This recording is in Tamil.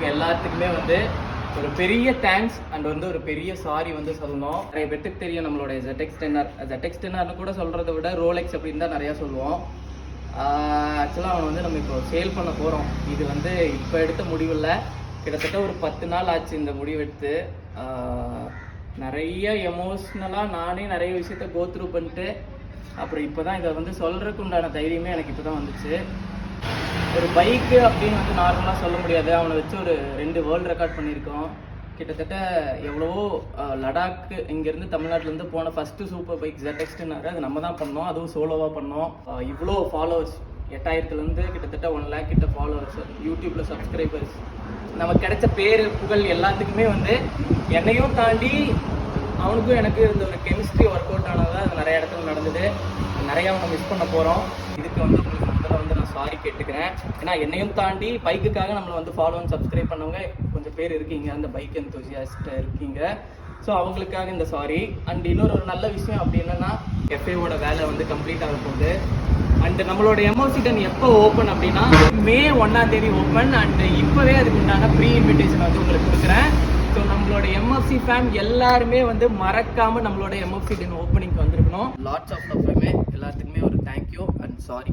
இருக்க எல்லாத்துக்குமே வந்து ஒரு பெரிய தேங்க்ஸ் அண்ட் வந்து ஒரு பெரிய சாரி வந்து சொல்லணும். நிறைய பேருக்கு தெரியும் நம்மளோட ZX10R கூட சொல்கிறத விட ரோலெக்ஸ் அப்படின்னு தான் நிறையா சொல்லுவோம். ஆக்சுவலாக அவன் வந்து நம்ம இப்போ சேல் பண்ண போகிறோம். இது வந்து இப்போ எடுத்த முடிவில் கிட்டத்தட்ட ஒரு 10 நாள் ஆச்சு இந்த முடிவெடுத்து. நிறைய எமோஷ்னலாக நானே நிறைய விஷயத்த கோத்ரூ பண்ணிட்டு அப்புறம் இப்போ தான் இதை வந்து சொல்கிறதுக்கு உண்டான தைரியமே எனக்கு இப்போ தான் வந்துச்சு. ஒரு பைக்கு அப்படின்னு வந்து நார்மலாக சொல்ல முடியாது. அவனை வச்சு ஒரு 2 வேர்ல்டு ரெக்கார்ட் பண்ணியிருக்கோம். கிட்டத்தட்ட எவ்வளவோ லடாக்கு இங்கேருந்து தமிழ்நாட்டிலேருந்து போன ஃபஸ்ட்டு சூப்பர் பைக் ZX10R. அது நம்ம தான் பண்ணோம், அதுவும் சோலோவாக பண்ணோம். இவ்வளோ ஃபாலோவர்ஸ் 8000லேருந்து கிட்டத்தட்ட 1 lakh கிட்ட ஃபாலோவர்ஸ், யூடியூப்பில் சப்ஸ்கிரைபர்ஸ், நமக்கு கிடைச்ச பேர் புகழ் எல்லாத்துக்குமே வந்து என்னையும் தாண்டி அவனுக்கும் எனக்கு இருந்த ஒரு கெமிஸ்ட்ரி ஒர்க் அவுட் ஆனதாக அது நிறைய இடத்துல நடந்தது. நிறையா அவனை மிஸ் பண்ண போகிறோம். இதுக்கு வந்து உங்களுக்கு முதல்ல வந்து நான் சாரி கேட்டுக்கிறேன். ஏன்னா என்னையும் தாண்டி பைக்குக்காக நம்மளை வந்து ஃபாலோ அண்ட் சப்ஸ்கிரைப் பண்ணவங்க கொஞ்சம் பேர் இருக்கீங்க, அந்த பைக் எந்தூசியாஸ்ட் இருக்கீங்க. ஸோ அவங்களுக்காக இந்த சாரி. அண்ட் இன்னொரு ஒரு நல்ல விஷயம் அப்படி என்னன்னா, எஃப்ஏவோட வேலை வந்து கம்ப்ளீட் ஆக போகுது. அண்ட் நம்மளோட எமோசிடன் எப்போ ஓப்பன் அப்படின்னா May 1 ஓப்பன். அண்ட் இப்போவே அதுக்கு உண்டான ப்ரீ இன்விடேஷன் வந்து உங்களுக்கு கொடுக்குறேன். ஸோ நம்மளோட MFC ஃபேன் எல்லாருமே வந்து மறக்காமல் நம்மளோட MFC ஓப்பனிங்க்கு வந்துருக்கணும். Lots of love. எல்லாத்துக்குமே ஒரு தேங்க்யூ அண்ட் சாரி.